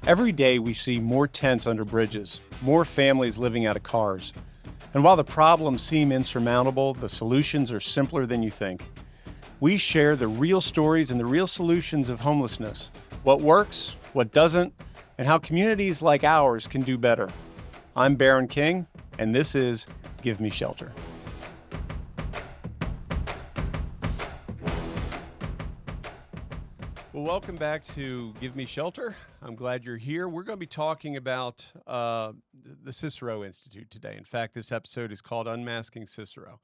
Every day we see more tents under bridges, more families living out of cars. And while the problems seem insurmountable, the solutions are simpler than you think. We share the real stories and the real solutions of homelessness, what works, what doesn't, and how communities like ours can do better. I'm Baron King, and this is Give Me Shelter. Well, welcome back to Give Me Shelter. I'm glad you're here. We're going to be talking about the Cicero Institute today. In fact, this episode is called Unmasking Cicero.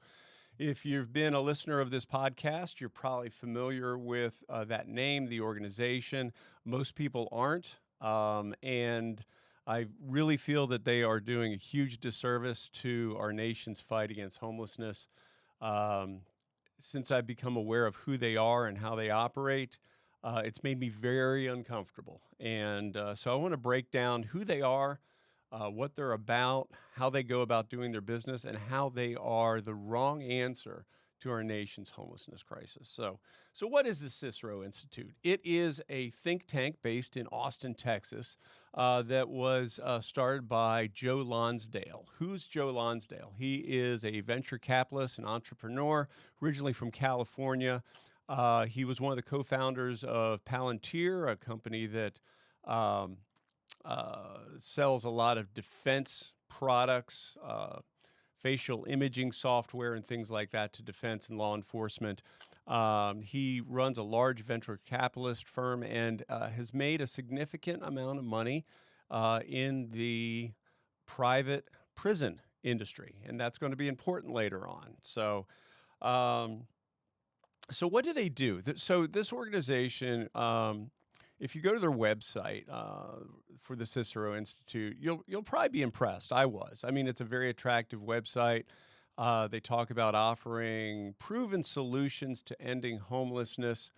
If you've been a listener of this podcast, you're probably familiar with that name, the organization. Most people aren't, and I really feel that they are doing a huge disservice to our nation's fight against homelessness. Since I've become aware of who they are and how they operate, it's made me very uncomfortable. And so I want to break down who they are, what they're about, how they go about doing their business, and how they are the wrong answer to our nation's homelessness crisis. So what is the Cicero Institute? It is a think tank based in Austin, Texas, that was started by Joe Lonsdale. Who's Joe Lonsdale? He is a venture capitalist and entrepreneur, originally from California. He was one of the co-founders of Palantir, a company that sells a lot of defense products, facial imaging software, and things like that to defense and law enforcement. He runs a large venture capitalist firm and has made a significant amount of money in the private prison industry, and that's going to be important later on. So what do they do? So this organization, if you go to their website for the Cicero Institute, you'll probably be impressed. I was. I mean, it's a very attractive website. They talk about offering proven solutions to ending homelessness,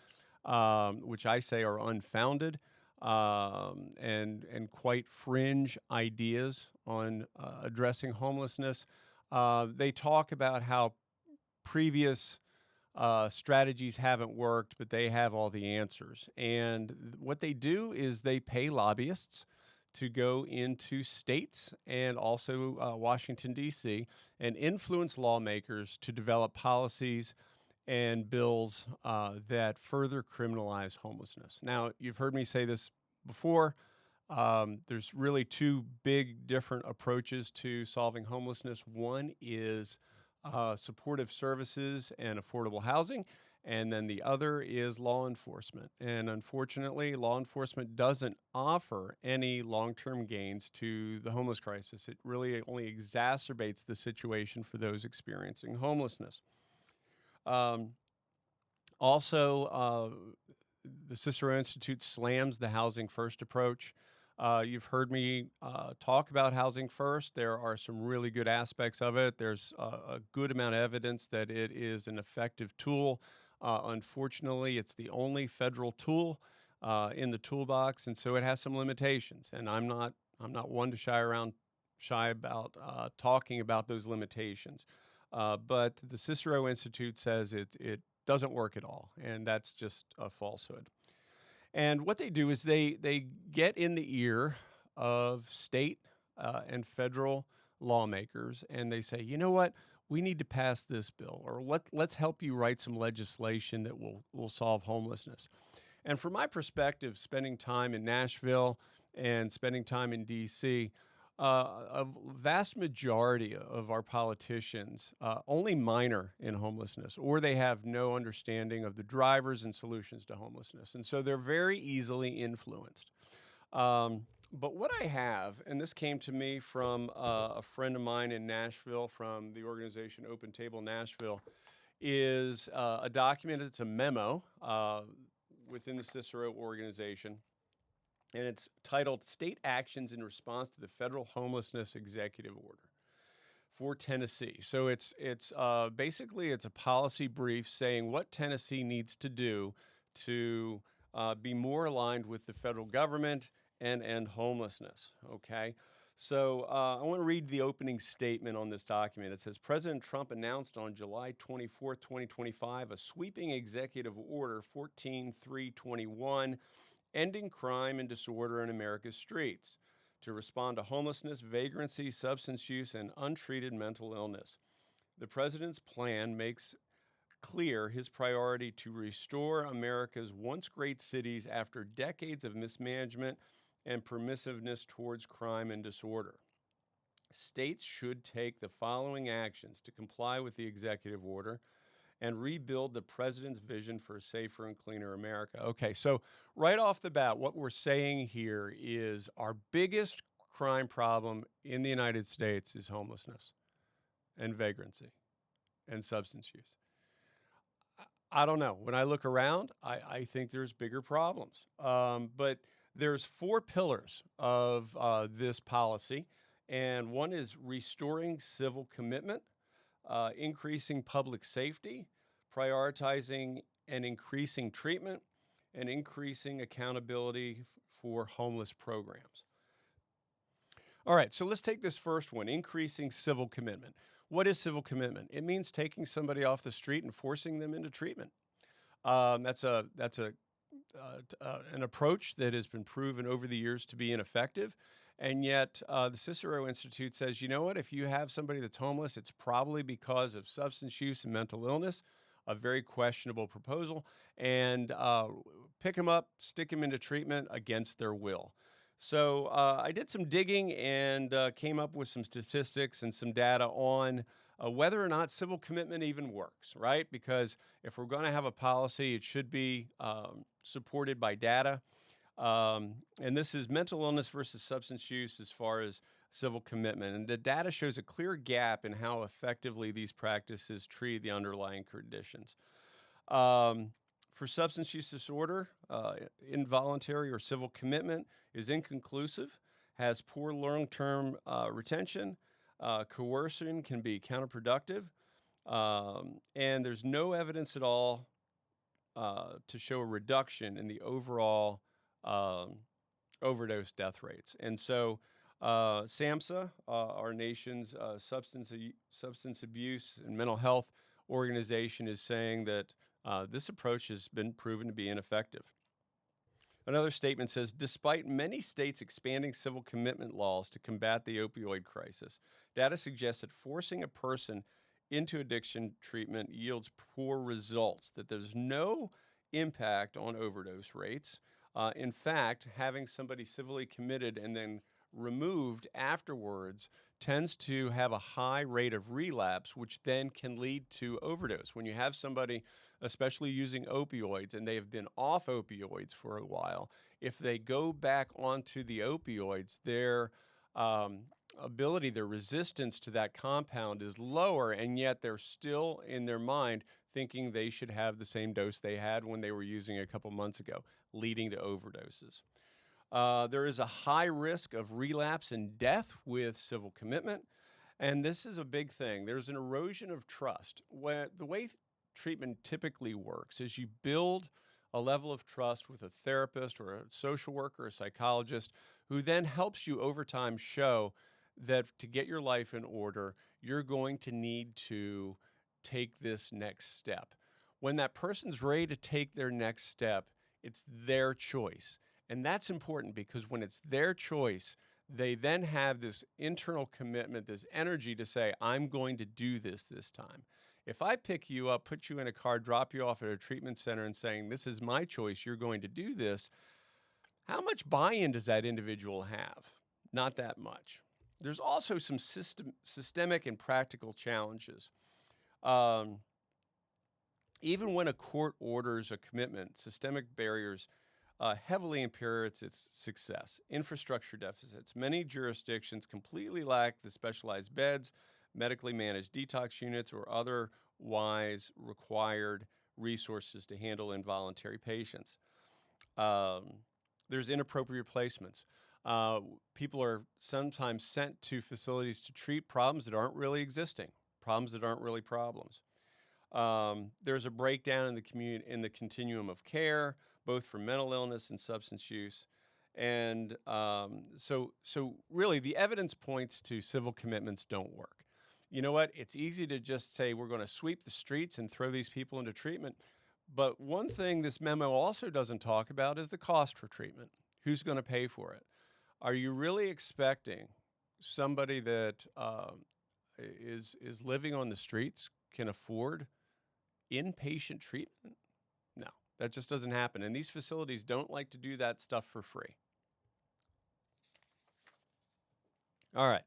which I say are unfounded and quite fringe ideas on addressing homelessness. They talk about how previous strategies haven't worked, but they have all the answers. And what they do is they pay lobbyists to go into states and also Washington, D.C., and influence lawmakers to develop policies and bills that further criminalize homelessness. Now, you've heard me say this before. There's really two big different approaches to solving homelessness. One is supportive services and affordable housing, and then the other is law enforcement. And unfortunately, law enforcement doesn't offer any long-term gains to the homeless crisis. It really only exacerbates the situation for those experiencing homelessness. Also, the Cicero Institute slams the housing first approach. You've heard me talk about housing first. There are some really good aspects of it. There's a good amount of evidence that it is an effective tool. Unfortunately, it's the only federal tool in the toolbox, and so it has some limitations. And I'm not one to shy about talking about those limitations. But the Cicero Institute says it doesn't work at all, and that's just a falsehood. And what they do is they get in the ear of state and federal lawmakers, and they say, you know what, we need to pass this bill, or let's help you write some legislation that will solve homelessness. And from my perspective, spending time in Nashville and spending time in D.C., a vast majority of our politicians only minor in homelessness, or they have no understanding of the drivers and solutions to homelessness. And so they're very easily influenced. But what I have, and this came to me from a friend of mine in Nashville from the organization Open Table Nashville, is a document. It's a memo within the Cicero organization. And it's titled State Actions in Response to the Federal Homelessness Executive Order for Tennessee. So it's basically a policy brief saying what Tennessee needs to do to be more aligned with the federal government and end homelessness, okay? So I want to read the opening statement on this document. It says, President Trump announced on July 24th, 2025, a sweeping executive order 14.321 ending crime and disorder in America's streets to respond to homelessness, vagrancy, substance use, and untreated mental illness. The president's plan makes clear his priority to restore America's once great cities after decades of mismanagement and permissiveness towards crime and disorder. States should take the following actions to comply with the executive order and rebuild the president's vision for a safer and cleaner America. Okay, so right off the bat, what we're saying here is our biggest crime problem in the United States is homelessness and vagrancy and substance use. I don't know. When I look around, I think there's bigger problems. But there's four pillars of this policy, and one is restoring civil commitment, increasing public safety, prioritizing and increasing treatment, and increasing accountability for homeless programs. All right, so let's take this first one, increasing civil commitment. What is civil commitment? It means taking somebody off the street and forcing them into treatment. That's an approach that has been proven over the years to be ineffective. And yet the Cicero Institute says, you know what, if you have somebody that's homeless, it's probably because of substance use and mental illness, a very questionable proposal, and pick them up, stick them into treatment against their will. So I did some digging and came up with some statistics and some data on whether or not civil commitment even works, right? Because if we're going to have a policy, it should be supported by data. And this is mental illness versus substance use as far as civil commitment. And the data shows a clear gap in how effectively these practices treat the underlying conditions. For substance use disorder, involuntary or civil commitment is inconclusive, has poor long-term retention, coercion can be counterproductive, and there's no evidence at all to show a reduction in the overall overdose death rates. And so SAMHSA, our nation's substance abuse and mental health organization, is saying that this approach has been proven to be ineffective. Another statement says, despite many states expanding civil commitment laws to combat the opioid crisis, data suggests that forcing a person into addiction treatment yields poor results, that there's no impact on overdose rates. In fact, having somebody civilly committed and then removed afterwards tends to have a high rate of relapse, which then can lead to overdose. When you have somebody, especially using opioids, and they have been off opioids for a while, if they go back onto the opioids, their ability, their resistance to that compound is lower, and yet they're still in their mind thinking they should have the same dose they had when they were using it a couple months ago, leading to overdoses. There is a high risk of relapse and death with civil commitment, and this is a big thing. There's an erosion of trust. The way treatment typically works is you build a level of trust with a therapist or a social worker, a psychologist, who then helps you over time show that to get your life in order, you're going to need to take this next step. When that person's ready to take their next step, it's their choice. And that's important because when it's their choice, they then have this internal commitment, this energy to say, I'm going to do this time. If I pick you up, put you in a car, drop you off at a treatment center and saying, this is my choice, you're going to do this, how much buy-in does that individual have? Not that much. There's also some systemic and practical challenges. Even when a court orders a commitment, systemic barriers heavily impair its success. Infrastructure deficits. Many jurisdictions completely lack the specialized beds, medically managed detox units, or otherwise required resources to handle involuntary patients. There's inappropriate placements. People are sometimes sent to facilities to treat problems that aren't really existing, problems that aren't really problems. There's a breakdown in the continuum of care, both for mental illness and substance use. And so really the evidence points to civil commitments don't work. You know what? It's easy to just say we're going to sweep the streets and throw these people into treatment. But one thing this memo also doesn't talk about is the cost for treatment. Who's going to pay for it? Are you really expecting somebody that is living on the streets can afford inpatient treatment? No, that just doesn't happen. And these facilities don't like to do that stuff for free. All right.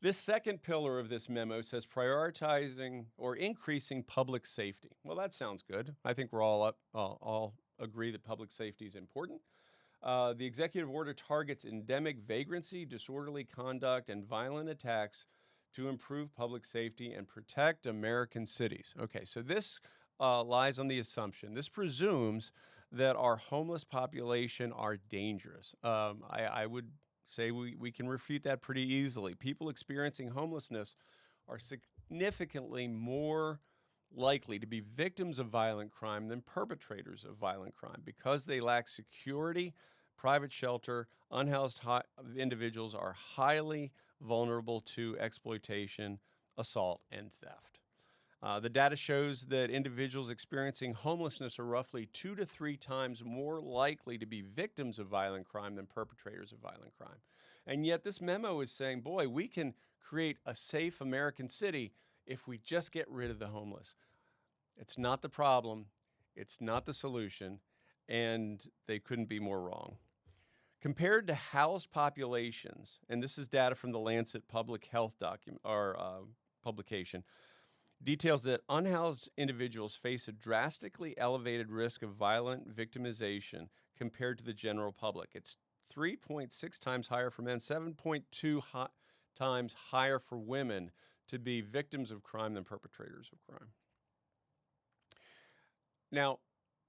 This second pillar of this memo says prioritizing or increasing public safety. Well, that sounds good. I think we're all agree that public safety is important. The executive order targets endemic vagrancy, disorderly conduct, and violent attacks to improve public safety and protect American cities. Okay, so this lies on the assumption, this presumes that our homeless population are dangerous. I would say we can refute that pretty easily. People experiencing homelessness are significantly more likely to be victims of violent crime than perpetrators of violent crime because they lack security, private shelter. Unhoused individuals are highly vulnerable to exploitation, assault, and theft. The data shows that individuals experiencing homelessness are roughly 2 to 3 times more likely to be victims of violent crime than perpetrators of violent crime. And yet, this memo is saying, boy, we can create a safe American city if we just get rid of the homeless. It's not the problem, it's not the solution, and they couldn't be more wrong. Compared to housed populations, and this is data from the Lancet Public Health publication, details that unhoused individuals face a drastically elevated risk of violent victimization compared to the general public. It's 3.6 times higher for men, 7.2 times higher for women to be victims of crime than perpetrators of crime. Now,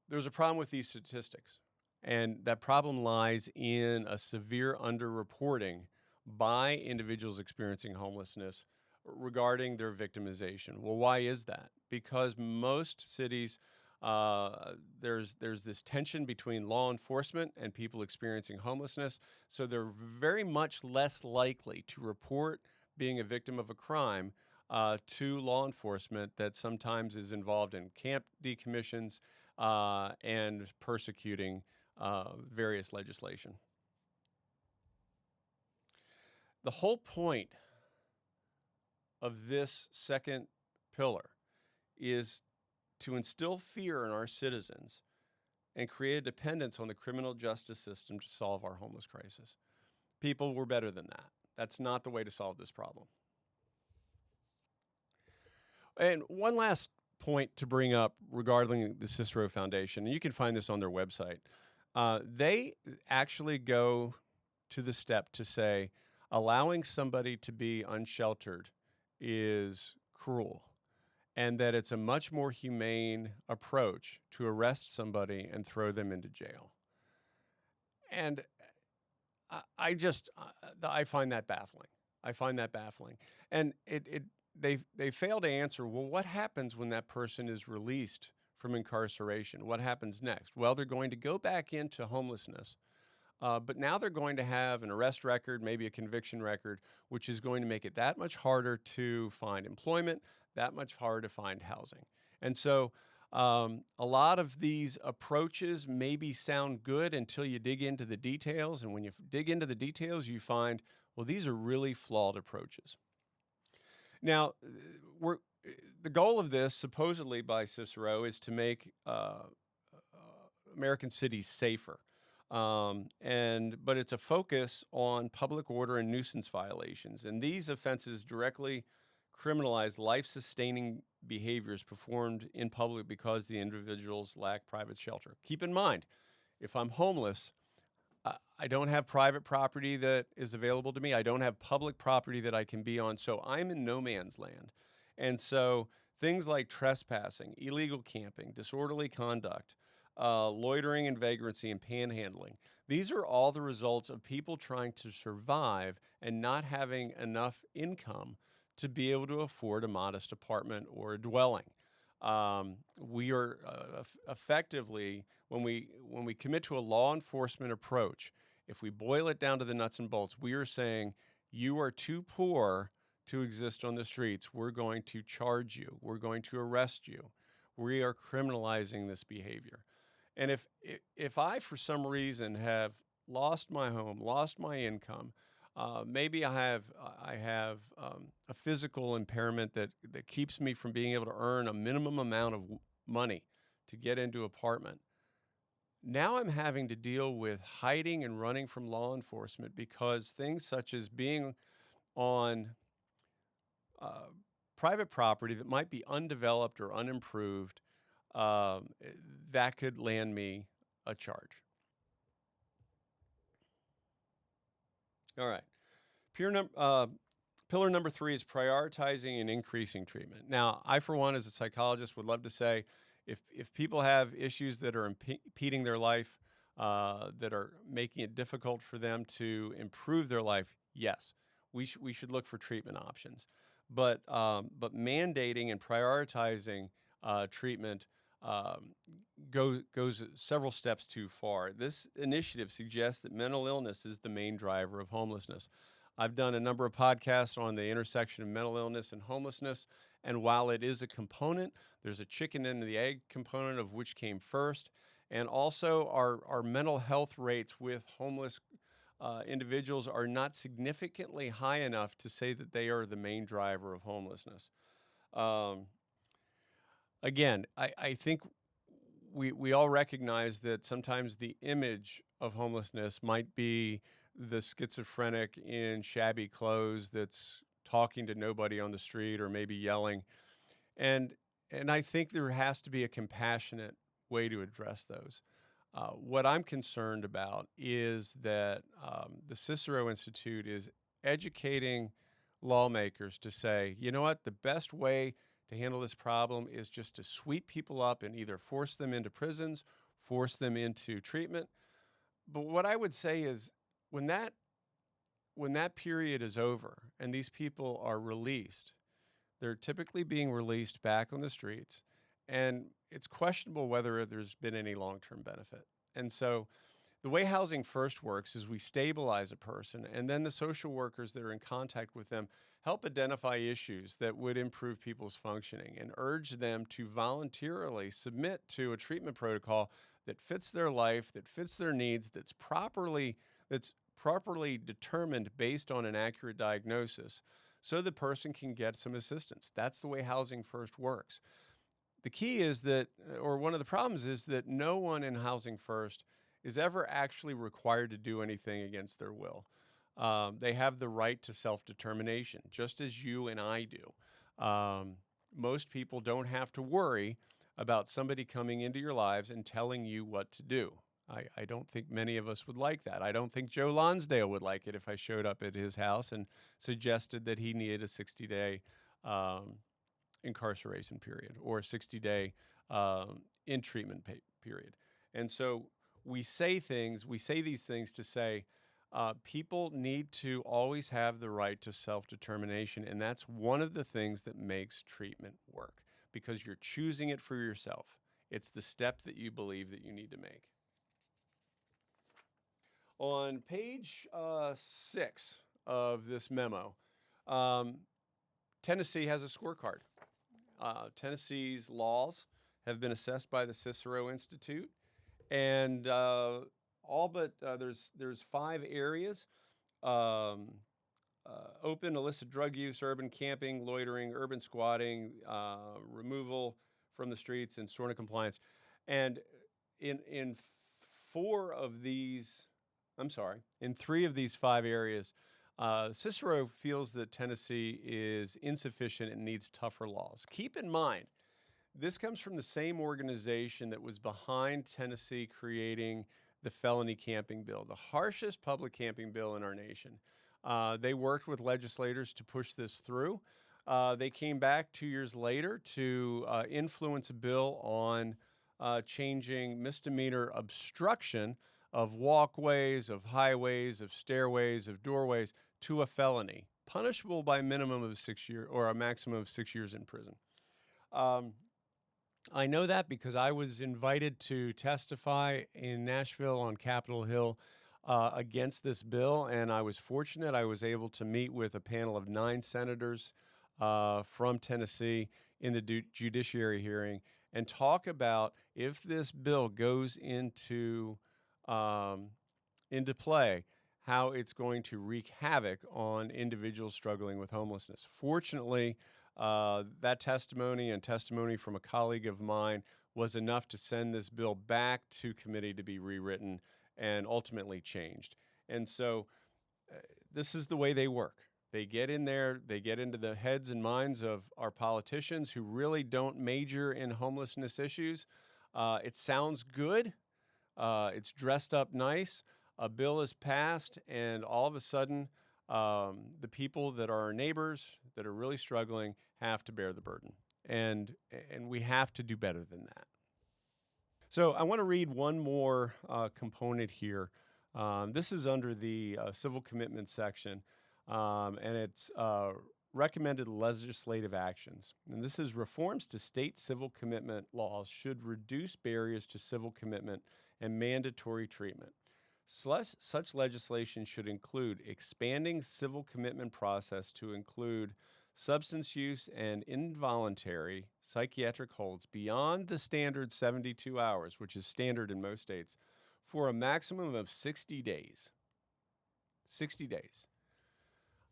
there's a problem with these statistics, and that problem lies in a severe underreporting by individuals experiencing homelessness regarding their victimization. Well, why is that? Because most cities, there's this tension between law enforcement and people experiencing homelessness, so they're very much less likely to report being a victim of a crime to law enforcement that sometimes is involved in camp decommissions and persecuting various legislation. The whole point of this second pillar is to instill fear in our citizens and create a dependence on the criminal justice system to solve our homeless crisis. People, we're better than that. That's not the way to solve this problem. And one last point to bring up regarding the Cicero Foundation, and you can find this on their website. They actually go to the step to say allowing somebody to be unsheltered is cruel, and that it's a much more humane approach to arrest somebody and throw them into jail. And I find that baffling. I find that baffling. And they fail to answer, well, what happens when that person is released from incarceration? What happens next? Well, they're going to go back into homelessness. But now they're going to have an arrest record, maybe a conviction record, which is going to make it that much harder to find employment, that much harder to find housing. And so a lot of these approaches maybe sound good until you dig into the details. And when you dig into the details, you find, well, these are really flawed approaches. Now, the goal of this, supposedly by Cicero, is to make American cities safer. But it's a focus on public order and nuisance violations. And these offenses directly criminalize life-sustaining behaviors performed in public because the individuals lack private shelter. Keep in mind, if I'm homeless, I don't have private property that is available to me. I don't have public property that I can be on. So I'm in no man's land. And so things like trespassing, illegal camping, disorderly conduct, loitering and vagrancy, and panhandling. These are all the results of people trying to survive and not having enough income to be able to afford a modest apartment or a dwelling. We are effectively, when we commit to a law enforcement approach, if we boil it down to the nuts and bolts, we are saying you are too poor to exist on the streets. We're going to charge you. We're going to arrest you. we are criminalizing this behavior. And if I, for some reason, have lost my home, lost my income, maybe I have a physical impairment that keeps me from being able to earn a minimum amount of money to get into an apartment. Now I'm having to deal with hiding and running from law enforcement because things such as being on uh, private property that might be undeveloped or unimproved, eh, that could land me a charge. All right. Peer num- uh, Pillar number 3 is prioritizing and increasing treatment. Now, I, for one, as a psychologist, would love to say if people have issues that are impeding their life, that are making it difficult for them to improve their life, yes, we should look for treatment options. But mandating and prioritizing treatment um, goes several steps too far. This initiative suggests that mental illness is the main driver of homelessness. I've done a number of podcasts on the intersection of mental illness and homelessness. And while it is a component, there's a chicken and the egg component of which came first. And also, our mental health rates with homeless individuals are not significantly high enough to say that they are the main driver of homelessness. Um, Again, I think we all recognize that sometimes the image of homelessness might be the schizophrenic in shabby clothes that's talking to nobody on the street or maybe yelling. And and I think there has to be a compassionate way to address those. What I'm concerned about is that the Cicero Institute is educating lawmakers to say, you know what, the best way to handle this problem is just to sweep people up and either force them into prisons, force them into treatment. But what I would say is when that when that period is over and these people are released, they're typically being released back on the streets, and it's questionable whether there's been any long-term benefit. And so the way Housing First works is we stabilize a person, and then the social workers that are in contact with them help identify issues that would improve people's functioning and urge them to voluntarily submit to a treatment protocol that fits their life, that fits their needs, that's properly determined based on an accurate diagnosis so the person can get some assistance. That's the way Housing First works. The key is that, or one of the problems is that no one in Housing First is ever actually required to do anything against their will. They have the right to self determination, just as you and I do. Most people don't have to worry about somebody coming into your lives and telling you what to do. I don't think many of us would like that. I don't think Joe Lonsdale would like it if I showed up at his house and suggested that he needed a 60-day um, incarceration period or a 60-day in treatment period. And so we say these things to say people need to always have the right to self determination. And that's one of the things that makes treatment work because you're choosing it for yourself. It's the step that you believe that you need to make. On page 6 of this memo, um, Tennessee has a scorecard. Tennessee's laws have been assessed by the Cicero Institute, and all but there's 5 areas: um, open illicit drug use, urban camping, loitering, urban squatting, removal from the streets, and SORNA compliance. And in 3 of these 5 areas, Cicero feels that Tennessee is insufficient and needs tougher laws. Keep in mind, this comes from the same organization that was behind Tennessee creating the felony camping bill, the harshest public camping bill in our nation. They worked with legislators to push this through. They came back 2 years later to influence a bill on changing misdemeanor obstruction of walkways, of highways, of stairways, of doorways to a felony, punishable by a minimum of 6 years or a maximum of 6 years in prison. Um, I know that because I was invited to testify in Nashville on Capitol Hill against this bill, and I was fortunate. I was able to meet with a panel of 9 senators from Tennessee in the judiciary hearing, and talk about if this bill goes um, into play, how it's going to wreak havoc on individuals struggling with homelessness. Fortunately, that testimony and testimony from a colleague of mine was enough to send this bill back to committee to be rewritten and ultimately changed. And so this is the way they work. They get in there, they get into the heads and minds of our politicians who really don't major in homelessness issues. It sounds good, it's dressed up nice. A bill is passed, and all of a sudden, the people that are our neighbors that are really struggling have to bear the burden, and and we have to do better than that. So I want to read one more component here. This is under the civil commitment section, and it's recommended legislative actions. And this is reforms to state civil commitment laws should reduce barriers to civil commitment and mandatory treatment. Such legislation should include expanding civil commitment process to include substance use and involuntary psychiatric holds beyond the standard 72 hours, which is standard in most states, for a maximum of 60 days. 60 days.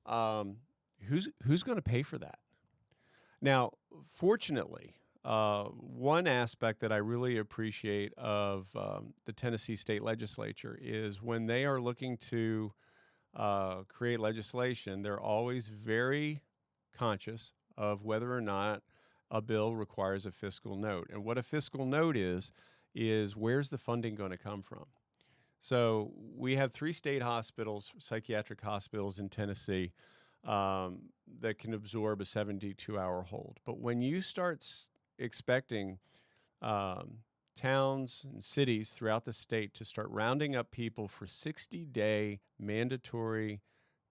Um, who's going to pay for that? Now, fortunately, one aspect that I really appreciate of the Tennessee state legislature is when they are looking to create legislation, they're always very conscious of whether or not a bill requires a fiscal note. And what a fiscal note is where's the funding going to come from? So we have 3 state hospitals, psychiatric hospitals in Tennessee, that can absorb a 72-hour hold. But when you start expecting towns and cities throughout the state to start rounding up people for 60-day mandatory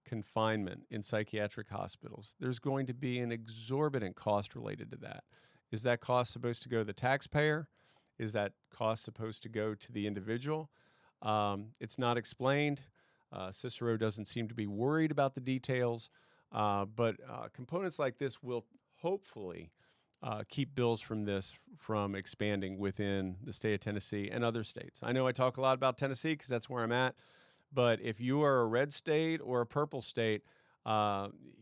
confinement in psychiatric hospitals, there's going to be an exorbitant cost related to that. Is that cost supposed to go to the taxpayer? Is that cost supposed to go to the individual? It's not explained. Cicero doesn't seem to be worried about the details, but components like this will hopefully keep bills from expanding within the state of Tennessee and other states. I know I talk a lot about Tennessee because that's where I'm at, but if you are a red state or a purple state,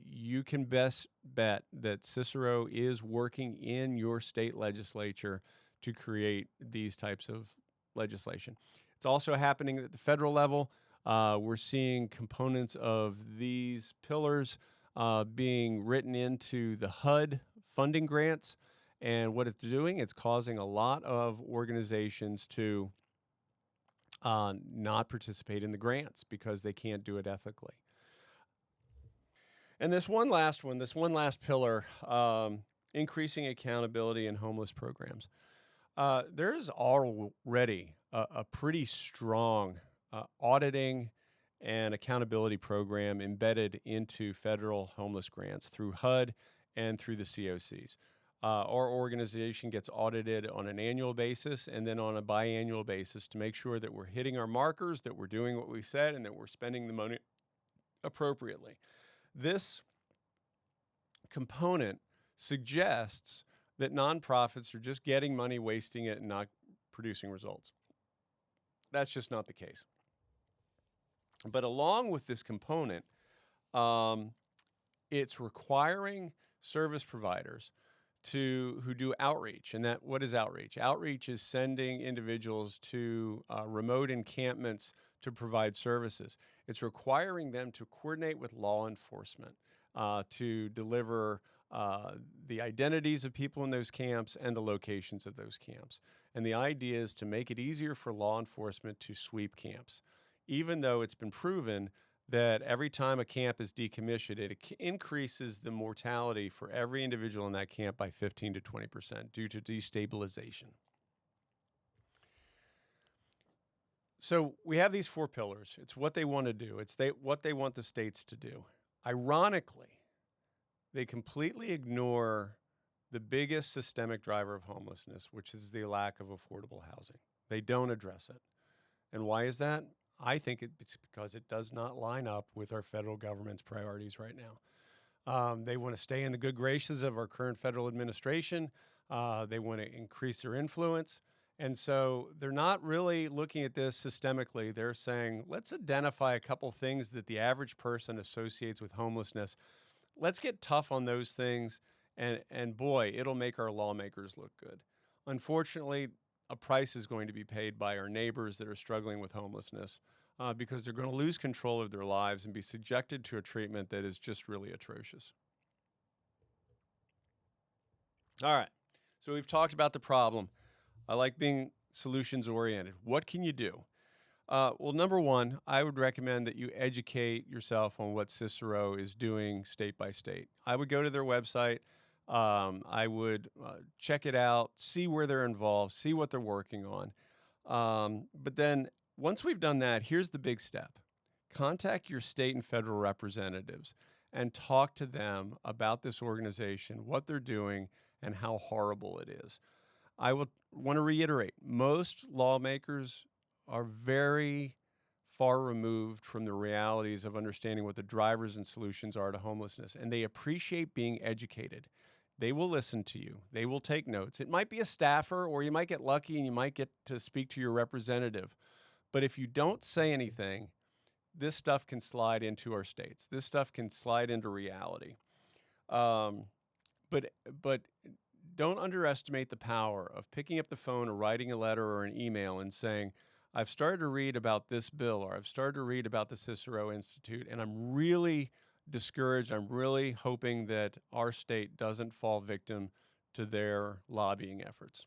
you can best bet that Cicero is working in your state legislature to create these types of legislation. It's also happening at the federal level. We're seeing components of these pillars being written into the HUD funding grants. And what it's doing, it's causing a lot of organizations to not participate in the grants because they can't do it ethically. And this one last pillar, increasing accountability in homeless programs. There is already a pretty strong auditing and accountability program embedded into federal homeless grants through HUD and through the COCs. Our organization gets audited on an annual basis and then on a biannual basis to make sure that we're hitting our markers, that we're doing what we said, and that we're spending the money appropriately. This component suggests that nonprofits are just getting money, wasting it, and not producing results. That's just not the case. But along with this component, it's requiring service providers who do outreach. And what is outreach? Outreach is sending individuals to remote encampments to provide services. It's requiring them to coordinate with law enforcement to deliver the identities of people in those camps and the locations of those camps. And the idea is to make it easier for law enforcement to sweep camps, even though it's been proven that every time a camp is decommissioned, it increases the mortality for every individual in that camp by 15 to 20% due to destabilization. So we have these 4 pillars. It's what they want to do. It's what they want the states to do. Ironically, they completely ignore the biggest systemic driver of homelessness, which is the lack of affordable housing. They don't address it. And why is that? I think it's because it does not line up with our federal government's priorities right now. They want to stay in the good graces of our current federal administration. They want to increase their influence. And so they're not really looking at this systemically. They're saying, let's identify a couple things that the average person associates with homelessness. Let's get tough on those things. And boy, it'll make our lawmakers look good. Unfortunately, a price is going to be paid by our neighbors that are struggling with homelessness because they're going to lose control of their lives and be subjected to a treatment that is just really atrocious. All right. So we've talked about the problem. I like being solutions oriented. What can you do? Well, number one, I would recommend that you educate yourself on what Cicero is doing state by state. I would go to their website. I would check it out, see where they're involved, see what they're working on. But then once we've done that, here's the big step. Contact your state and federal representatives and talk to them about this organization, what they're doing, and how horrible it is. I would want to reiterate, most lawmakers are very far removed from the realities of understanding what the drivers and solutions are to homelessness, and they appreciate being educated. They will listen to you. They will take notes. It might be a staffer, or you might get lucky and you might get to speak to your representative. But if you don't say anything, this stuff can slide into our states. This stuff can slide into reality. But don't underestimate the power of picking up the phone or writing a letter or an email and saying, I've started to read about this bill, or I've started to read about the Cicero Institute, and I'm really discouraged. I'm really hoping that our state doesn't fall victim to their lobbying efforts.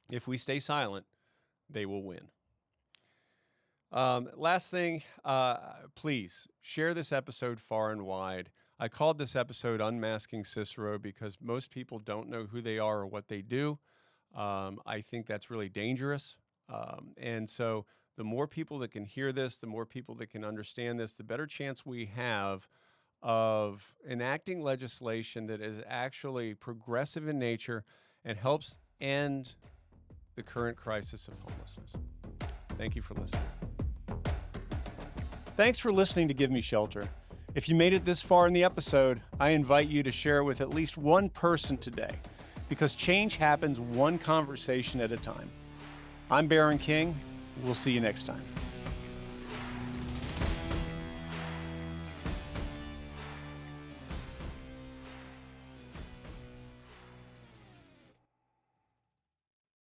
If we stay silent, they will win. Last thing, please share this episode far and wide. I called this episode Unmasking Cicero because most people don't know who they are or what they do. I think that's really dangerous. And so the more people that can hear this, the more people that can understand this, the better chance we have of enacting legislation that is actually progressive in nature and helps end the current crisis of homelessness. Thank you for listening. Thanks for listening to Give Me Shelter. If you made it this far in the episode, I invite you to share it with at least one person today, because change happens one conversation at a time. I'm Baron King. We'll see you next time.